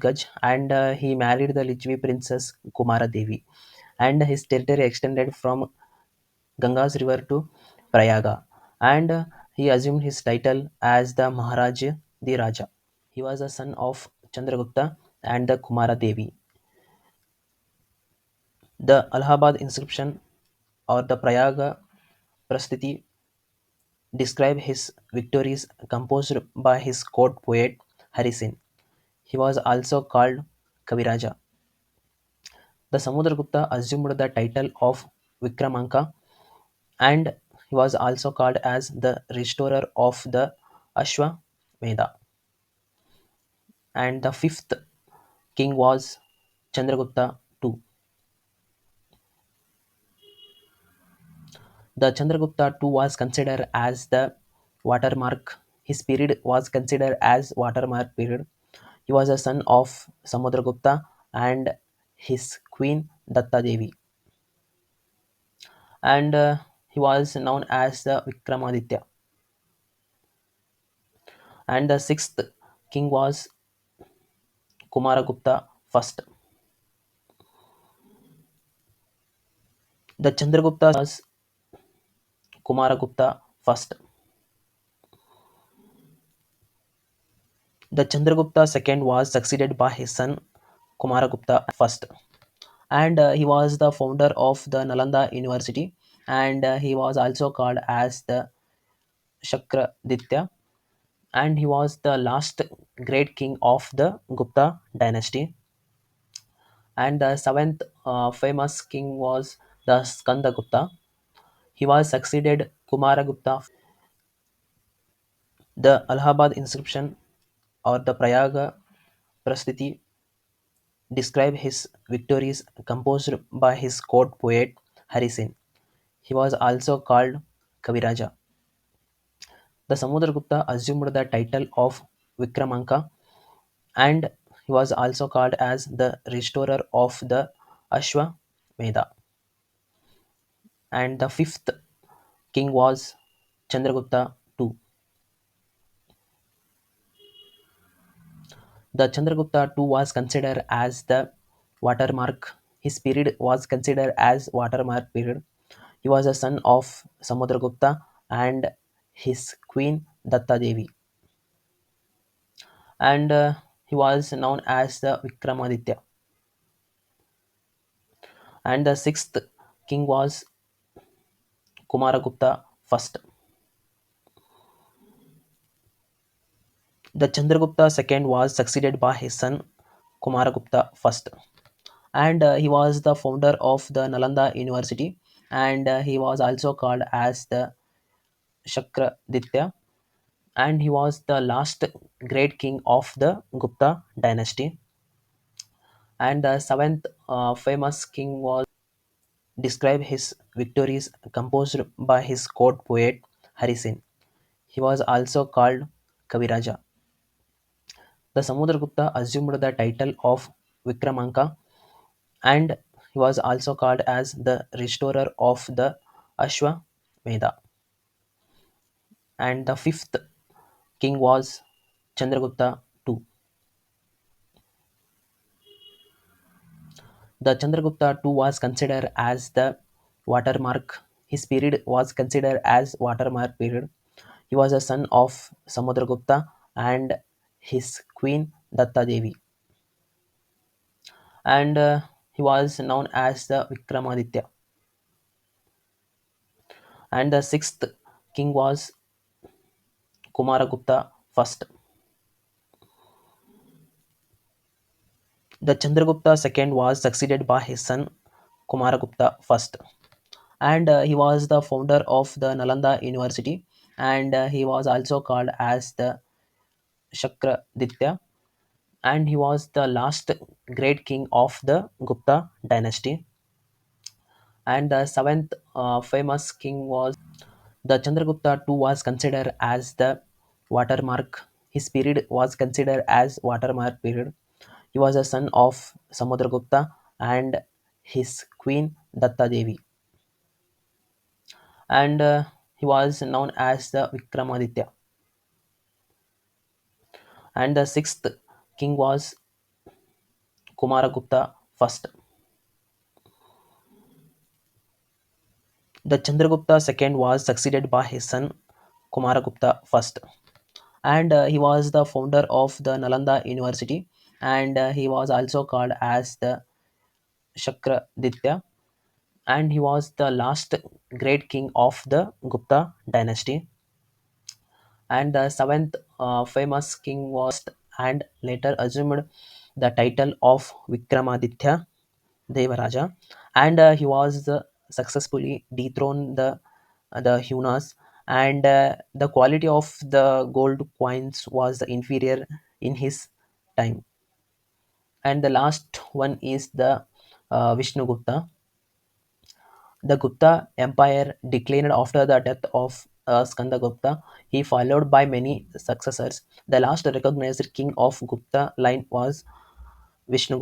Gaj, and he married the Lichvi princess Kumara Devi, and his territory extended from Ganga's river to Prayaga, and he assumed his title as the Maharaj the Raja. He was a son of Chandragupta and the Kumara Devi. The Allahabad inscription or the Prayaga Prasthiti describe his victories composed by his court poet Hari Singh. He was also called Kaviraja. The Samudragupta assumed the title of Vikramanka, and he was also called as the restorer of the Ashwamedha. And the fifth king was Chandragupta II. The Chandragupta II was considered as the watermark. His period was considered as watermark period. He was a son of Samudragupta and his queen Datta Devi, and he was known as the Vikramaditya. And the sixth king was Kumaragupta first. The Chandragupta was Kumaragupta first. The Chandragupta second was succeeded by his son Kumaragupta first, and he was the founder of the Nalanda University, and he was also called as the Shakraditya, and he was the last great king of the Gupta dynasty. And the seventh famous king was the Skandagupta. He was succeeded Kumaragupta. The Allahabad inscription or the Prayaga Prasthiti describe his victories composed by his court poet Hari Singh. He was also called Kaviraja. The Samudragupta assumed the title of Vikramanka, and he was also called as the restorer of the Ashwamedha. And the fifth king was Chandragupta II. The Chandragupta II was considered as the watermark. His period was considered as watermark period. He was a son of Samudragupta and his queen Datta Devi, and he was known as the Vikramaditya. And the sixth king was Kumaragupta first. The Chandragupta second was succeeded by his son Kumaragupta first, and he was the founder of the Nalanda University, and he was also called as the Shakraditya, and he was the last great king of the Gupta dynasty. And the seventh famous king was describe his victories composed by his court poet Hari Singh. He was also called Kaviraja. The Samudragupta assumed the title of Vikramanka, and he was also called as the restorer of the Ashwamedha. And the fifth king was Chandragupta II. The Chandragupta II was considered as the watermark. His period was considered as watermark period. He was a son of Samudragupta and his queen Datta Devi, and he was known as the Vikramaditya. And the sixth king was Chandragupta II. The Chandragupta II was considered as the watermark. His period was considered as watermark period. He was a son of Samudragupta and his queen Datta Devi, and he was known as the Vikramaditya. And he was known as the Vikramaditya. And he was known as the Kumaragupta first. The Chandragupta second was succeeded by his son Kumaragupta first, and he was the founder of the Nalanda University, and he was also called as the Shakraditya, and he was the last great king of the Gupta dynasty. And the seventh famous king was the Chandragupta II was considered as the watermark. His period was considered as watermark period. He was a son of Samudragupta and his queen Datta Devi, and he was known as the Vikramaditya. And the sixth king was Kumaragupta first. The Chandragupta second was succeeded by his son Kumaragupta first, and he was the founder of the Nalanda University, and he was also called as the Shakraditya, and he was the last great king of the Gupta dynasty, and the seventh famous king was and later assumed the title of Vikramaditya Devaraja, and he was successfully dethroned the Hunas, and the quality of the gold coins was inferior in his time. And the last one is the Vishnugupta. The Gupta Empire declined after the death of Skandagupta. He followed by many successors. The last recognized king of Gupta line was Vishnu